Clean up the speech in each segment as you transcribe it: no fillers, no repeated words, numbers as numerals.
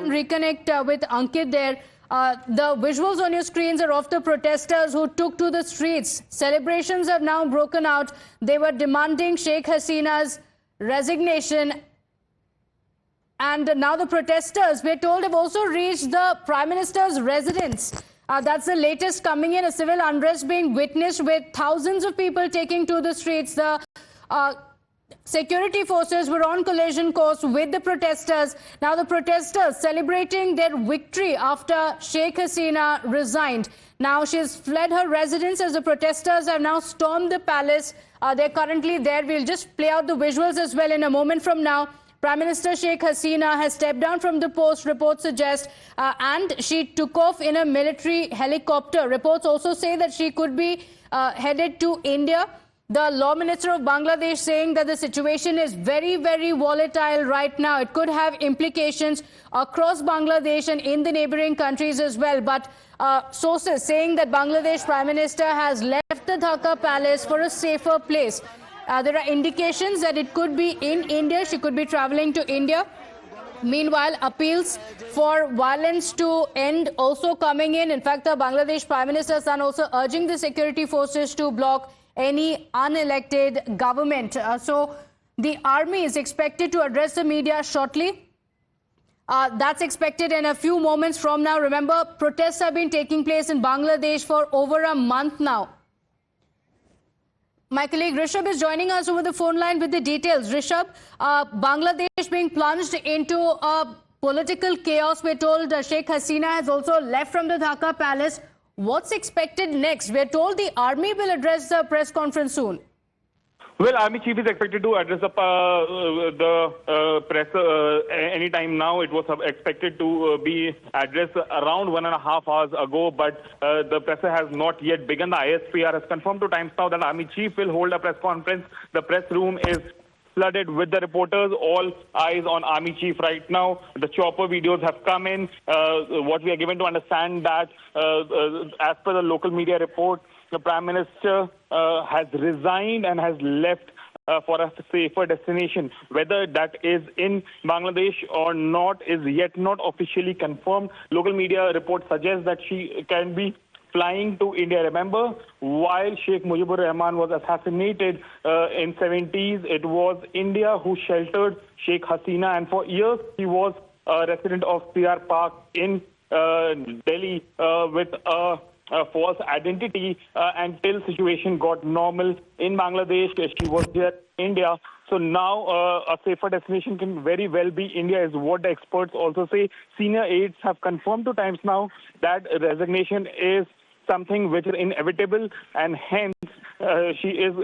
Reconnect with Ankit there. The visuals on your screens are of the protesters who took to the streets. Celebrations have now broken out. They were demanding Sheikh Hasina's resignation. And now the protesters, we're told, have also reached the Prime Minister's residence. That's the latest coming in, a civil unrest being witnessed with thousands of people taking to the streets. The security forces were on collision course with the protesters. Now the protesters celebrating their victory after Sheikh Hasina resigned. Now she's fled her residence as the protesters have now stormed the palace. They're currently there. We'll just play out the visuals as well in a moment from now. Prime Minister Sheikh Hasina has stepped down from the post, reports suggest, and she took off in a military helicopter. Reports also say that she could be headed to India. The Law Minister of Bangladesh saying that the situation is very, very volatile right now. It could have implications across Bangladesh and in the neighboring countries as well. But sources saying that Bangladesh Prime Minister has left the Dhaka palace for a safer place. There are indications that it could be in India. She could be traveling to India. Meanwhile, appeals for violence to end also coming in. In fact, the Bangladesh Prime Minister's son also urging the security forces to block any unelected government. So the army is expected to address the media shortly. That's expected in a few moments from now. Remember, protests have been taking place in Bangladesh for over a month now. My colleague Rishabh is joining us over the phone line with the details. Rishabh, Bangladesh being plunged into a political chaos. We're told Sheikh Hasina has also left from the Dhaka palace. What's expected next? We're told the army will address the press conference soon. Well, Army Chief is expected to address the press anytime now. It was expected to be addressed around 1.5 hours ago, but the press has not yet begun. The ISPR has confirmed to Times Now that Army Chief will hold a press conference. The press room is flooded with the reporters, all eyes on Army Chief right now. The chopper videos have come in. What we are given to understand that as per the local media report, the Prime Minister has resigned and has left for a safer destination. Whether that is in Bangladesh or not is yet not officially confirmed. Local media reports suggest that she can be flying to India. Remember, while Sheikh Mujibur Rahman was assassinated in 70s, it was India who sheltered Sheikh Hasina, and for years he was a resident of PR Park in Delhi with a false identity until situation got normal in Bangladesh. She was here in India. So now a safer destination can very well be India, is what the experts also say. Senior aides have confirmed to Times Now that resignation is something which is inevitable, and hence she is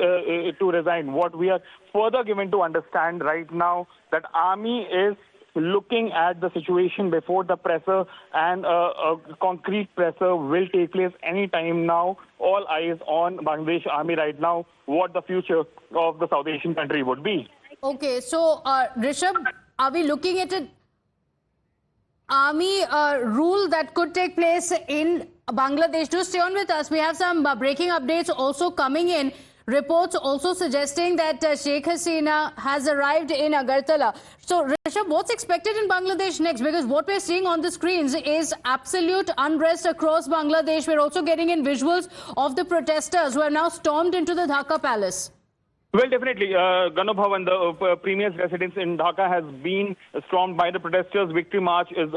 to resign. What we are further given to understand right now, that army is looking at the situation before the presser, and a concrete presser will take place any time now. All eyes on Bangladesh army right now, what the future of the South Asian country would be. Okay, so Rishabh, are we looking at an army rule that could take place in Bangladesh? Do stay on with us. We have some breaking updates also coming in. Reports also suggesting that Sheikh Hasina has arrived in Agartala. So, Rishabh, what's expected in Bangladesh next? Because what we're seeing on the screens is absolute unrest across Bangladesh. We're also getting in visuals of the protesters who have now stormed into the Dhaka palace. Well, definitely. Ganu Bhavan, the Premier's residence in Dhaka, has been stormed by the protesters. Victory March is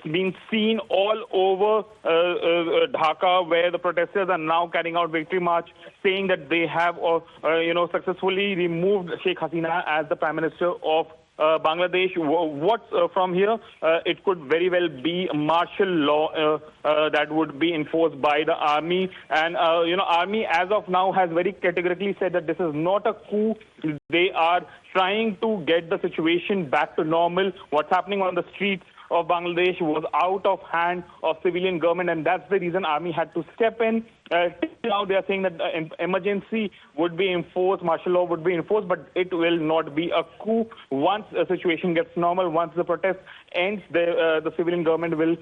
being seen all over Dhaka, where the protesters are now carrying out Victory March, saying that they have, successfully removed Sheikh Hasina as the Prime Minister of Bangladesh. What's from here? It could very well be martial law that would be enforced by the army. And, army as of now has very categorically said that this is not a coup. They are trying to get the situation back to normal. What's happening on the streets of Bangladesh was out of hand of civilian government, and that's the reason army had to step in Till now, they are saying that emergency would be enforced, martial law would be enforced, but it will not be a coup. Once the situation gets normal, once the protest ends, the civilian government will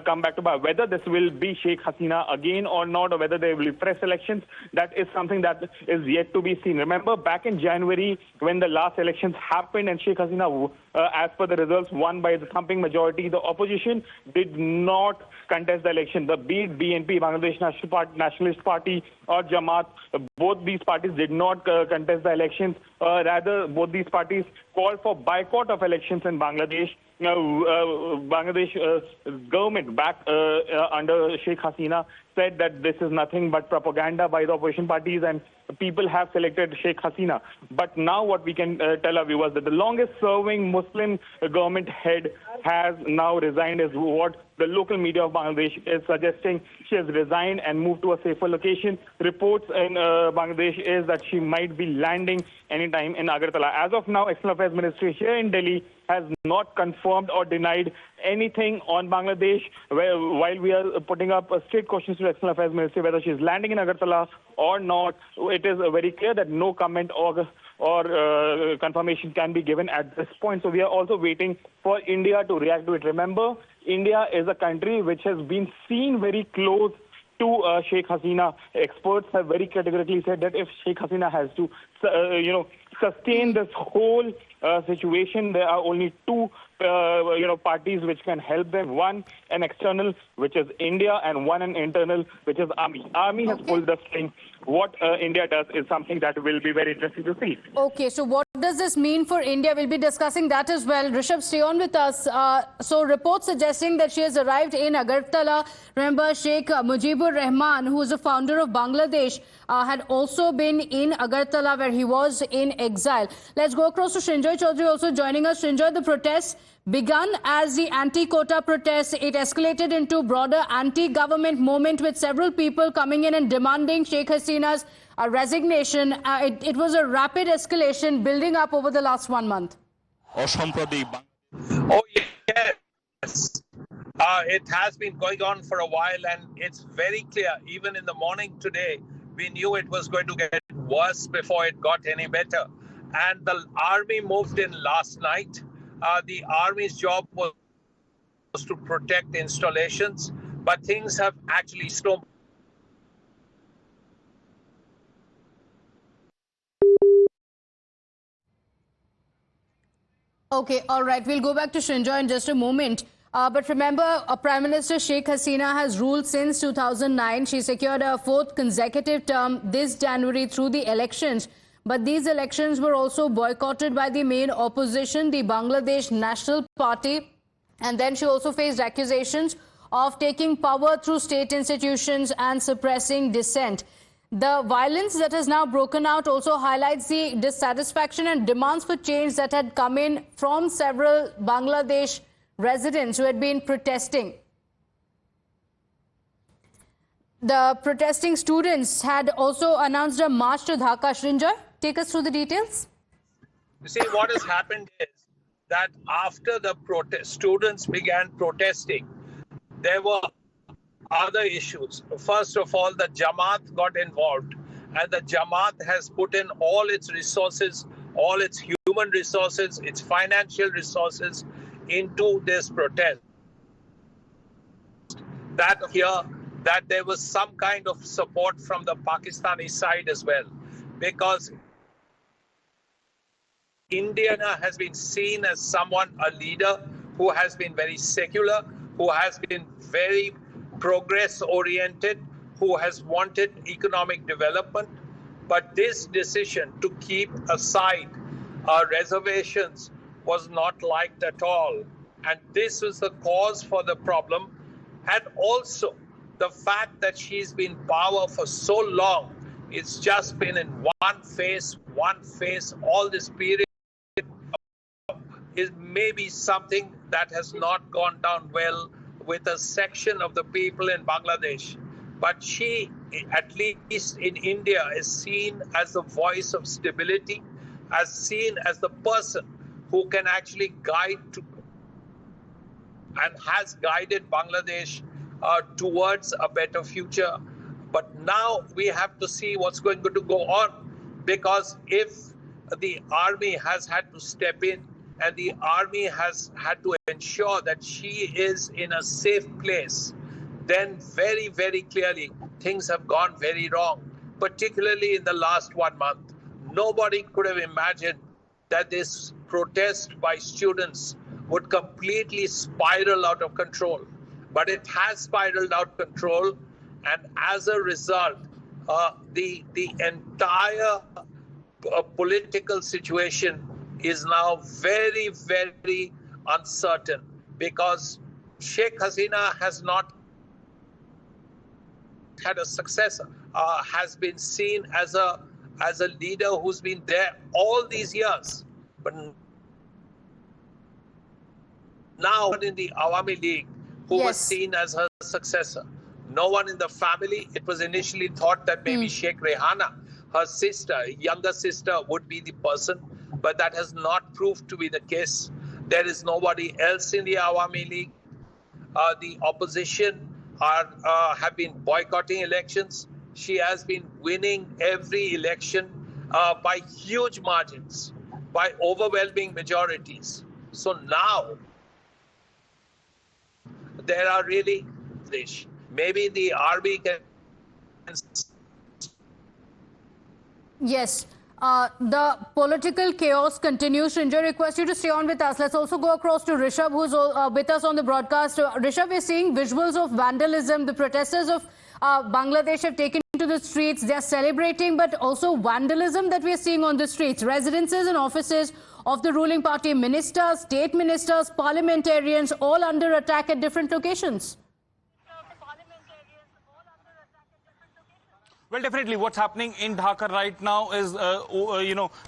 come back to power. Whether this will be Sheikh Hasina again or not, or whether there will be fresh elections, that is something that is yet to be seen. Remember, back in January, when the last elections happened and Sheikh Hasina, as per the results, won by the thumping majority, the opposition did not contest the election. The BNP, Bangladesh Nationalist Party, or Jamaat, both these parties did not contest the elections. Rather, both these parties called for boycott of elections in Bangladesh. Bangladesh government back under Sheikh Hasina said that this is nothing but propaganda by the opposition parties and people have selected Sheikh Hasina. But now what we can tell our viewers that the longest serving Muslim government head has now resigned is what the local media of Bangladesh is suggesting. She has resigned and moved to a safer location. Reports in Bangladesh is that she might be landing anytime in Agartala. As of now, External Affairs Ministry here in Delhi has not confirmed or denied anything on Bangladesh. While we are putting up straight questions to the External Affairs Ministry whether she is landing in Agartala or not, it is very clear that no comment or confirmation can be given at this point. So we are also waiting for India to react to it. Remember, India is a country which has been seen very close to Sheikh Hasina. Experts have very categorically said that if Sheikh Hasina has to, sustain this whole situation, there are only two, parties which can help them. One, an external, which is India, and one, an internal, which is Army. Army has pulled the string. What India does is something that will be very interesting to see. Okay, so what does this mean for India? We'll be discussing that as well. Rishabh, stay on with us. So reports suggesting that she has arrived in Agartala. Remember, Sheikh Mujibur Rahman, who is the founder of Bangladesh, had also been in Agartala where he was in exile. Let's go across to Srinjoy Chaudhary also joining us. Srinjoy, the protests begun as the anti-quota protests. It escalated into broader anti-government movement with several people coming in and demanding Sheikh Hasina's resignation. It was a rapid escalation building up over the last 1 month. Oh, yes. It has been going on for a while, and it's very clear. Even in the morning today, we knew it was going to get worse before it got any better. And the army moved in last night. The army's job was to protect installations, but things have actually slowed. Okay, all right. We'll go back to Srinjoy in just a moment. But remember, Prime Minister Sheikh Hasina has ruled since 2009. She secured a fourth consecutive term this January through the elections. But these elections were also boycotted by the main opposition, the Bangladesh National Party. And then she also faced accusations of taking power through state institutions and suppressing dissent. The violence that has now broken out also highlights the dissatisfaction and demands for change that had come in from several Bangladesh residents who had been protesting. The protesting students had also announced a march to Dhaka. Srinjoy, take us through the details. You see, what has happened is that after the students began protesting, there were other issues. First of all, the Jamaat got involved, and the Jamaat has put in all its resources, all its human resources, its financial resources into this protest. That there was some kind of support from the Pakistani side as well, because India has been seen as someone, a leader who has been very secular, who has been very progress oriented, who has wanted economic development. But this decision to keep aside reservations was not liked at all. And this was the cause for the problem. And also the fact that she's been in power for so long, it's just been in one phase, all this period, is maybe something that has not gone down well with a section of the people in Bangladesh. But she, at least in India, is seen as the voice of stability, as seen as the person who can actually guide and has guided Bangladesh towards a better future. But now we have to see what's going to go on, because if the army has had to step in and the army has had to ensure that she is in a safe place, then very, very clearly things have gone very wrong, particularly in the last 1 month. Nobody could have imagined that this protest by students would completely spiral out of control. But it has spiraled out of control, and as a result, the entire political situation is now very, very uncertain, because Sheikh Hasina has not had a successor, has been seen as a leader who's been there all these years. But now in the Awami League, who was seen as her successor. No one in the family. It was initially thought that maybe Sheikh Rehana, her sister, younger sister, would be the person, but that has not proved to be the case. There is nobody else in the Awami League. The opposition have been boycotting elections. She has been winning every election by huge margins, by overwhelming majorities. So now there are really, maybe the army can. Yes. The political chaos continues. Srinjoy, request you to stay on with us. Let's also go across to Rishabh, who's with us on the broadcast. Rishabh, we're seeing visuals of vandalism. The protesters of Bangladesh have taken to the streets. They're celebrating, but also vandalism that we're seeing on the streets. Residences and offices of the ruling party, ministers, state ministers, parliamentarians, all under attack at different locations. Well, definitely what's happening in Dhaka right now is,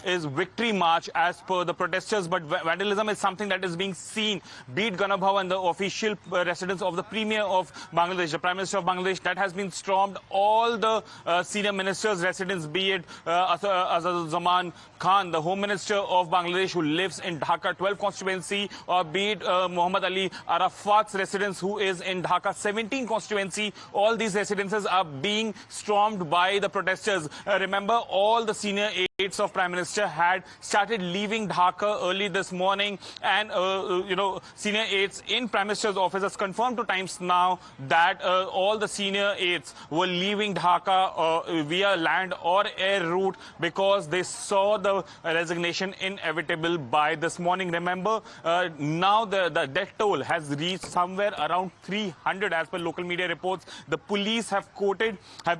is victory march as per the protesters. But vandalism is something that is being seen, be it Gana Bhavan, the official residence of the Premier of Bangladesh, the Prime Minister of Bangladesh, that has been stormed. All the senior ministers' residence, be it Zaman Khan, the Home Minister of Bangladesh, who lives in Dhaka 12 constituency, or be it Muhammad Ali Arafat's residence, who is in Dhaka 17 constituency. All these residences are being stormed by the protesters. Remember, all the senior aides of Prime Minister had started leaving Dhaka early this morning, and senior aides in Prime Minister's office has confirmed to Times Now that all the senior aides were leaving Dhaka via land or air route because they saw the resignation inevitable by this morning. Remember, now the death toll has reached somewhere around 300 as per local media reports. The police have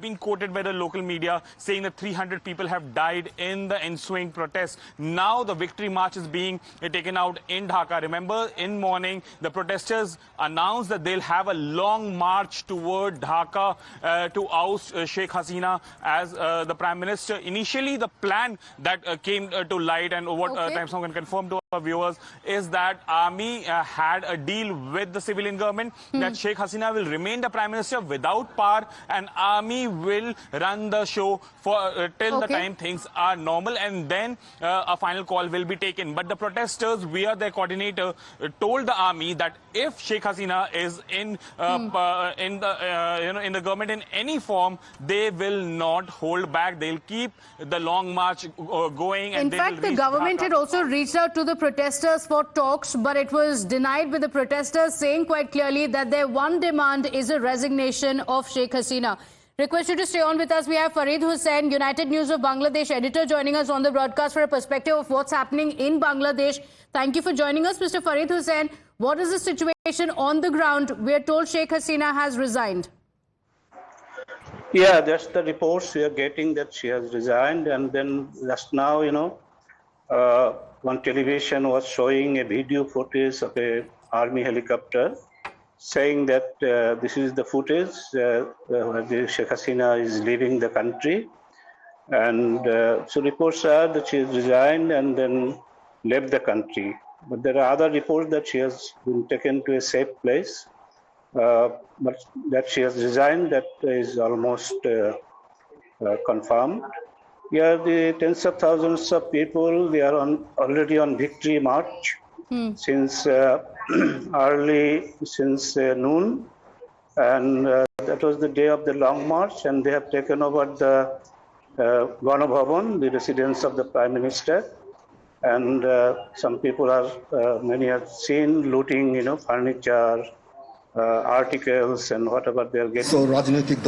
been quoted by the local media saying that 300 people have died in the ensuing protest. Now the victory march is being taken out in Dhaka. Remember, in morning, the protesters announced that they'll have a long march toward Dhaka to oust Sheikh Hasina as the Prime Minister. Initially, the plan that came to light, and what Times Now can confirm to our viewers, is that army had a deal with the civilian government that Sheikh Hasina will remain the Prime Minister without power, and army will run the show for till the time things are normal, and then a final call will be taken. But the protesters, via their coordinator, told the army that if Sheikh Hasina is in the government in any form, they will not hold back. They'll keep the long march going. And in fact, the government had also reached out to the protesters for talks, but it was denied, with the protesters saying quite clearly that their one demand is a resignation of Sheikh Hasina. Request you to stay on with us. We have Farid Hussain, United News of Bangladesh editor, joining us on the broadcast for a perspective of what's happening in Bangladesh. Thank you for joining us, Mr. Farid Hussain. What is the situation on the ground? We are told Sheikh Hasina has resigned. Yeah, that's the reports we are getting, that she has resigned. And then just now, on television was showing a video footage of a army helicopter, saying that this is the footage where the Sheikh Hasina is leaving the country. And so reports are that she has resigned and then left the country. But there are other reports that she has been taken to a safe place. But that she has resigned, that is almost confirmed. Yeah, the tens of thousands of people, they are already on victory march since noon, and That was the day of the long march, and they have taken over the Gana Bhavan, the residence of the Prime Minister. And some people are, many have seen looting, furniture, articles, and whatever they are getting. So, Rajnaitik